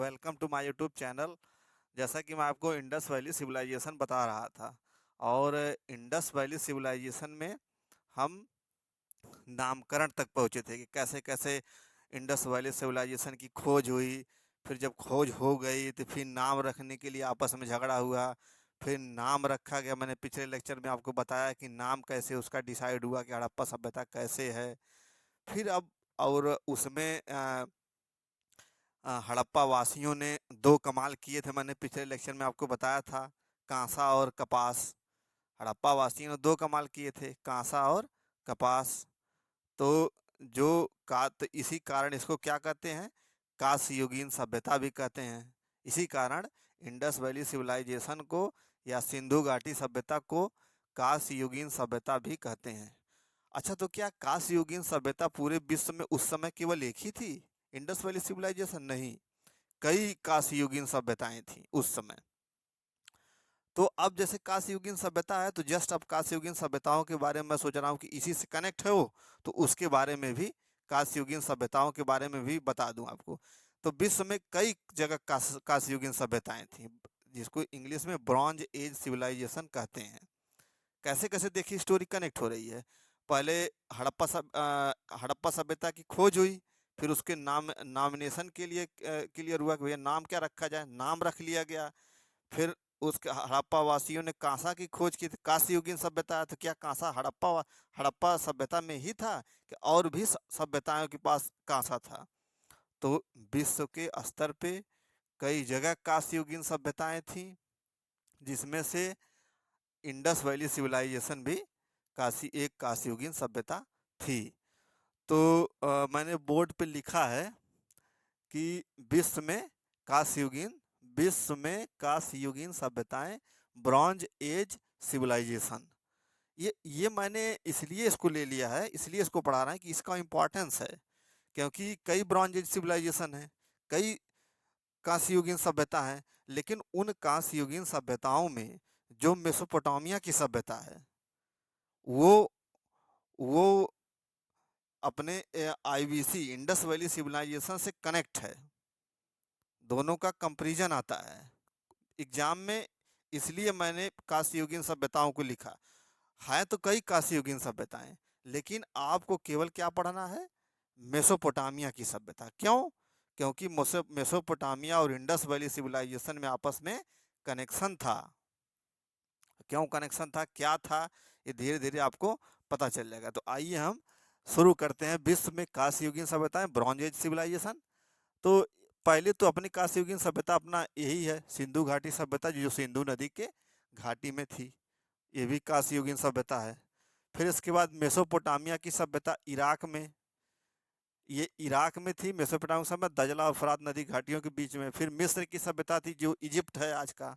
Welcome to my YouTube channel. जैसा कि मैं आपको इंडस वैली सिविलाइजेशन बता रहा था और इंडस वैली सिविलाइजेशन में हम नामकरण तक पहुँचे थे कि कैसे कैसे इंडस वैली सिविलाइजेशन की खोज हुई। फिर जब खोज हो गई तो फिर नाम रखने के लिए आपस में झगड़ा हुआ। फिर नाम रखा गया। मैंने पिछले लेक्चर में आपको बताया कि नाम कैसे उसका डिसाइड हुआ कि हड़प्पा सभ्यता कैसे है। फिर अब और उसमें हड़प्पा वासियों ने दो कमाल किए थे। मैंने पिछले लेक्चर में आपको बताया था, कांसा और कपास। हड़प्पा वासियों ने दो कमाल किए थे, कांसा और कपास। तो जो का तो इसी कारण इसको क्या कहते हैं, कांस्ययुगीन सभ्यता भी कहते हैं। इसी कारण इंडस वैली सिविलाइजेशन को या सिंधु घाटी सभ्यता को कांस्ययुगीन सभ्यता भी कहते हैं। अच्छा, तो क्या कांस्ययुगीन सभ्यता पूरे विश्व में उस समय केवल एक ही थी, इंडस वैली सिविलाइजेशन? नहीं, कई कांस्ययुगीन सभ्यताएं थीं उस समय। तो अब जैसे कांस्ययुगीन सभ्यता है तो जस्ट अब कांस्ययुगीन सभ्यताओं के बारे में मैं सोच रहा हूँ कि इसी से कनेक्ट हो तो उसके बारे में भी, कांस्ययुगीन सभ्यताओं के बारे में भी बता दूं आपको। तो विश्व में कई जगह कांस्ययुगीन सभ्यताएं थीं, जिसको इंग्लिश में ब्रॉन्ज एज सिविलाइजेशन कहते हैं। कैसे कैसे देखिए स्टोरी कनेक्ट हो रही है। पहले हड़प्पा सभ्यता की खोज हुई। फिर उसके नॉमिनेशन के लिए क्लियर हुआ कि भैया नाम क्या रखा जाए, नाम रख लिया गया। फिर उसके हड़प्पा वासियों ने कांसा की खोज की थी, कांस्ययुगीन सभ्यता है। तो क्या कांसा हड़प्पा सभ्यता में ही था कि और भी सभ्यताओं के पास कांसा था? तो विश्व के स्तर पे कई जगह कांस्ययुगीन सभ्यताएं थीं, जिसमें से इंडस वैली सिविलाइजेशन भी एक कांस्ययुगीन सभ्यता थी। तो मैंने बोर्ड पे लिखा है कि विश्व में कांस्ययुगीन सभ्यताएं, ब्रॉन्ज एज सिविलाइजेशन। ये मैंने इसलिए इसको ले लिया है, इसलिए इसको पढ़ा रहा है कि इसका इम्पोर्टेंस है। क्योंकि कई ब्रॉन्ज एज सिविलाइजेशन है, कई कांस्ययुगीन सभ्यता है, लेकिन उन कांस्ययुगीन सभ्यताओं में जो मेसोपोटामिया की सभ्यता है, वो वो अपने आईवीसी इंडस वैली सिविलाइजेशन से कनेक्ट है। दोनों का कंपैरिजन आता है एग्जाम में, इसलिए मैंने कांस्ययुगीन सभ्यताओं को लिखा है। तो कई कांस्ययुगीन सभ्यताएं, लेकिन आपको केवल क्या पढ़ना है, मेसोपोटामिया की सभ्यता। क्यों? क्योंकि मेसोपोटामिया और इंडस वैली सिविलाइजेशन में आपस में कनेक्शन था। क्यों कनेक्शन था, क्या था, ये धीरे धीरे आपको पता चल जाएगा। तो आइए हम शुरू करते हैं। विश्व में कांस्ययुगीन सभ्यताएं, ब्रॉन्ज एज सिविलाइजेशन। तो पहले तो अपनी कांस्ययुगीन सभ्यता अपना यही है, सिंधु घाटी सभ्यता, जो सिंधु नदी के घाटी में थी। ये भी कांस्ययुगीन सभ्यता है। फिर इसके बाद मेसोपोटामिया की सभ्यता इराक में, ये इराक में थी मेसोपोटामिया सभ्यता, दजला और फरात नदी घाटियों के बीच में। फिर मिस्र की सभ्यता थी, जो इजिप्ट है आज का,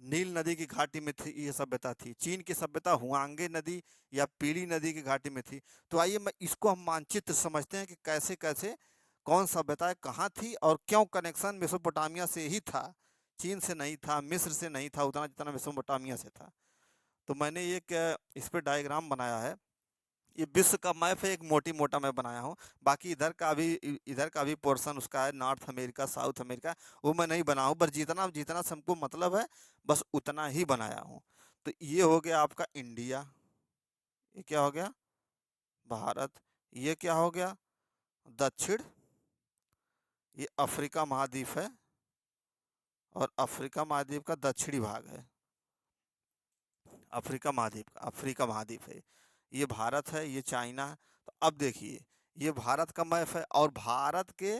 नील नदी की घाटी में थी, ये सभ्यता थी। चीन की सभ्यता हुआंगे नदी या पीली नदी की घाटी में थी। तो आइए मैं इसको हम मानचित्र समझते हैं कि कैसे कैसे कौन सभ्यता कहाँ थी और क्यों कनेक्शन मेसोपोटामिया से ही था, चीन से नहीं था, मिस्र से नहीं था उतना जितना मेसोपोटामिया से था। तो मैंने एक इस पर डायग्राम बनाया है। ये विश्व का मैप है, एक मोटी मोटा मैं बनाया हूँ। बाकी इधर का भी पोर्शन उसका है, नॉर्थ अमेरिका, साउथ अमेरिका, वो मैं नहीं बनाया हूँ। पर जितना जितना हमको मतलब है बस उतना ही बनाया हूँ। तो ये हो गया आपका इंडिया, ये क्या हो गया, भारत। ये क्या हो गया, दक्षिण, ये अफ्रीका महाद्वीप है और अफ्रीका महाद्वीप का दक्षिणी भाग है। अफ्रीका महाद्वीप है। ये भारत है, ये चाइना है। तो अब देखिए, ये भारत का मैप है और भारत के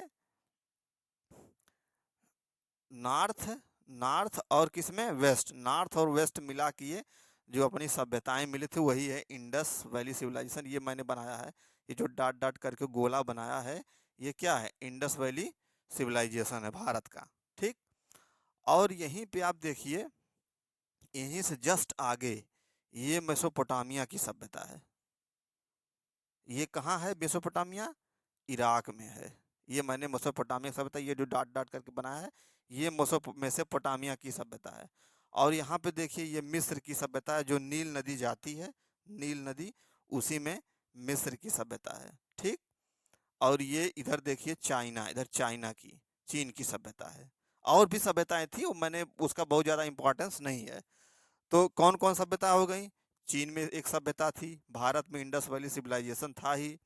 नॉर्थ नॉर्थ और किसमें, वेस्ट, नॉर्थ और वेस्ट मिला के ये जो अपनी सभ्यताएं मिली थी वही है इंडस वैली सिविलाइजेशन। ये मैंने बनाया है, ये जो डॉट डॉट करके गोला बनाया है, ये क्या है, इंडस वैली सिविलाइजेशन है भारत का। ठीक। और यहीं पे आप देखिए, यहीं से जस्ट आगे ये मेसोपोटामिया की सभ्यता है। ये कहाँ है मेसोपोटामिया, इराक में है। ये मैंने मेसोपोटामिया सभ्यता, ये जो डॉट डॉट करके बनाया है, ये मेसोपोटामिया की सभ्यता है। और यहाँ पे देखिए ये मिस्र की सभ्यता है, जो नील नदी जाती है, नील नदी, उसी में मिस्र की सभ्यता है। ठीक। और ये इधर देखिए चाइना, इधर चाइना की, चीन की सभ्यता है। और भी सभ्यताएं थी, वो मैंने उसका बहुत ज़्यादा इम्पोर्टेंस नहीं है। तो कौन कौन सभ्यता हो गई? चीन में एक सभ्यता थी, भारत में इंडस वैली सिविलाइजेशन था ही,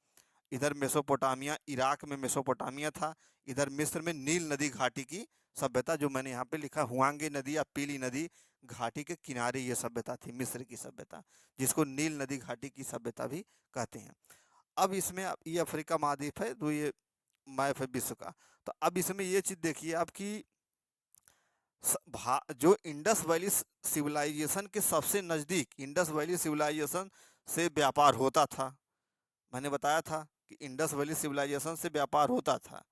इधर मेसोपोटामिया, इराक में मेसोपोटामिया था, इधर मिस्र में नील नदी घाटी की सभ्यता, जो मैंने यहाँ पे लिखा हुआंगे नदी या पीली नदी घाटी के किनारे ये सभ्यता थी, मिस्र की सभ्यता, जिसको नील नदी घाटी की सभ्यता भी कहते हैं। अब इसमें ये अफ्रीका महाद्वीप है, तो ये मैप है विश्व का। तो अब इसमें ये चीज़ देखिए आपकी, जो इंडस वैली सिविलाइजेशन के सबसे नज़दीक, इंडस वैली सिविलाइजेशन से व्यापार होता था। मैंने बताया था कि इंडस वैली सिविलाइजेशन से व्यापार होता था।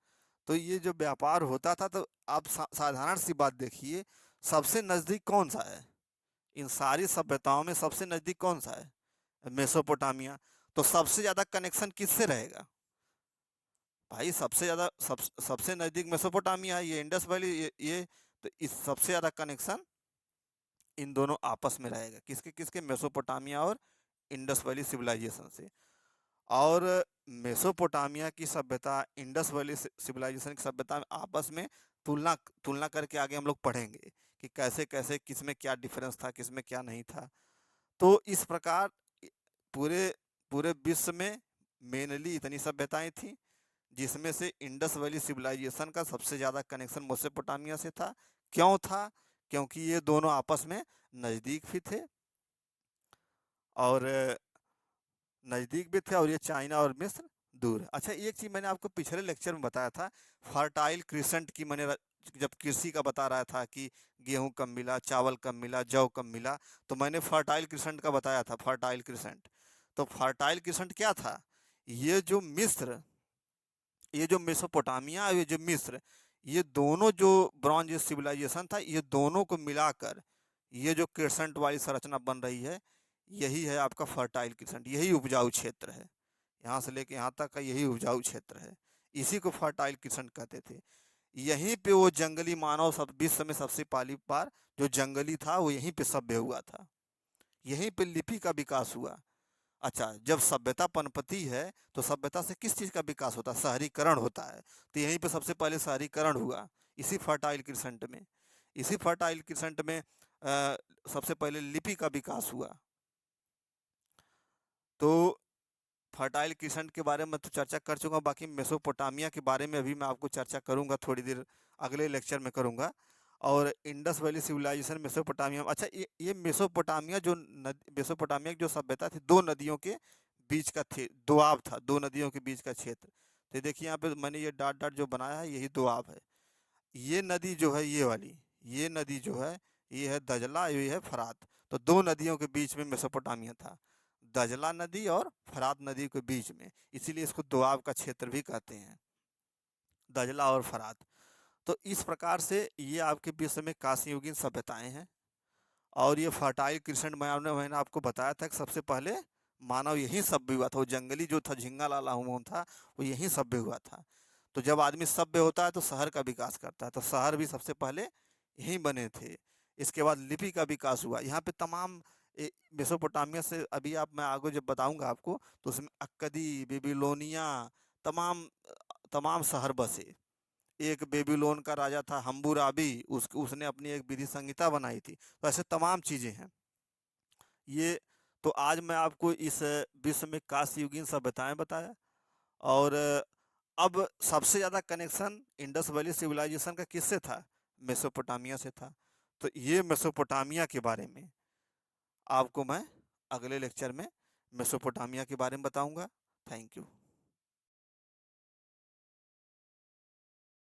तो ये जो व्यापार होता था, तो आप साधारण सी बात देखिए, सबसे नज़दीक कौन सा है? इन सारी सभ्यताओं में सबसे नज़दीक कौन सा है? मेसोपोटामिया। तो सबसे ज़्यादा कनेक्शन किससे रहेगा भाई? सबसे ज़्यादा सबसे नज़दीक मेसोपोटामिया है, ये इंडस वैली, ये तो इस सबसे ज़्यादा कनेक्शन इन दोनों आपस में रहेगा, किसके किसके? मेसोपोटामिया और इंडस वैली सिविलाइजेशन से। और मेसोपोटामिया की सभ्यता, इंडस वैली सिविलाइजेशन की सभ्यता में आपस में तुलना तुलना करके आगे हम लोग पढ़ेंगे कि कैसे कैसे किस में क्या डिफरेंस था, किस में क्या नहीं था। तो इस प्रकार पूरे पूरे विश्व में मेनली इतनी सभ्यताएं थी, जिसमें से इंडस वैली सिविलाइजेशन का सबसे ज़्यादा कनेक्शन मेसोपोटामिया से था। क्यों था? क्योंकि ये दोनों आपस में नज़दीक भी थे, और नज़दीक भी थे, और ये चाइना और मिस्र दूर है। अच्छा, एक चीज़ मैंने आपको पिछले लेक्चर में बताया था, फर्टाइल क्रिसेंट की, मैंने जब कृषि का बता रहा था कि गेहूं कब मिला, चावल कब मिला, जौ कब मिला, तो मैंने फर्टाइल क्रिसेंट का बताया था, फर्टाइल क्रिसेंट। तो फर्टाइल क्रिसेंट क्या था? ये जो मिस्र, ये जो मेसोपोटामिया और ये जो मिस्र, ये दोनों जो ब्रॉन्ज सिविलाइजेशन था, ये दोनों को मिलाकर ये जो क्रिसेंट वाली संरचना बन रही है, यही है आपका फर्टाइल क्रिसेंट, यही उपजाऊ क्षेत्र है। यहाँ से लेके यहाँ तक का यही उपजाऊ क्षेत्र है, इसी को फर्टाइल क्रिसेंट कहते थे। यहीं पे वो जंगली मानव सब विश्व में सबसे पहली बार जो जंगली था, वो यहीं पे सभ्य हुआ था, यहीं पे लिपि का विकास हुआ। अच्छा, जब सभ्यता पनपती है तो सभ्यता से किस चीज़ का विकास होता है? शहरीकरण होता है। तो यहीं पे सबसे पहले शहरीकरण हुआ, इसी फर्टाइल क्रिसेंट में। इसी फर्टाइल क्रिसेंट में सबसे पहले लिपि का विकास हुआ। तो फर्टाइल क्रिसेंट के बारे में तो चर्चा कर चुका हूँ, बाकी मेसोपोटामिया के बारे में अभी मैं आपको चर्चा करूँगा, थोड़ी देर अगले लेक्चर में करूँगा। और इंडस वैली सिविलाइजेशन मेसोपोटामिया, अच्छा ये मेसोपोटामिया जो मेसोपोटामिया की जो सभ्यता थी, दो नदियों के बीच का थे, दोआब था, दो नदियों के बीच का क्षेत्र। तो देखिए यहाँ पे मैंने ये डॉट डॉट जो बनाया है, यही दोआब है। ये नदी जो है, ये वाली, ये नदी जो है, ये है दजला, ये है फरात। तो दो नदियों के बीच में मेसोपोटामिया था, दजला नदी और फरात नदी के बीच में, इसीलिए इसको दोआब का क्षेत्र भी कहते हैं, दजला और फरात। तो इस प्रकार से ये आपके विश्व में कांस्ययुगीन सभ्यताएं हैं। और ये फर्टाइल क्रिसेंट मैंने आपको बताया था कि सबसे पहले मानव यहीं सभ्य हुआ था, वो जंगली जो था झिंगा लाला हुमोन था, वो यहीं सभ्य हुआ था। तो जब आदमी सभ्य होता है तो शहर का विकास करता है, तो शहर भी सबसे पहले यहीं बने थे। इसके बाद लिपि का विकास हुआ यहाँ पे तमाम। मेसोपोटामिया से अभी आप, मैं आगे जब बताऊंगा आपको, तो उसमें अक्कदी, बेबीलोनिया, तमाम तमाम शहर बसे। एक बेबीलोन का राजा था हम्बुराबी, उसने अपनी एक विधि संहिता बनाई थी। तो ऐसे तमाम चीज़ें हैं ये। तो आज मैं आपको इस विश्व में कांस्ययुगीन सभ्यताएं बताया। और अब सबसे ज़्यादा कनेक्शन इंडस वैली सिविलाइजेशन का किससे था? मेसोपोटामिया से था। तो ये मेसोपोटामिया के बारे में आपको मैं अगले लेक्चर में मेसोपोटामिया के बारे में बताऊंगा। Thank you.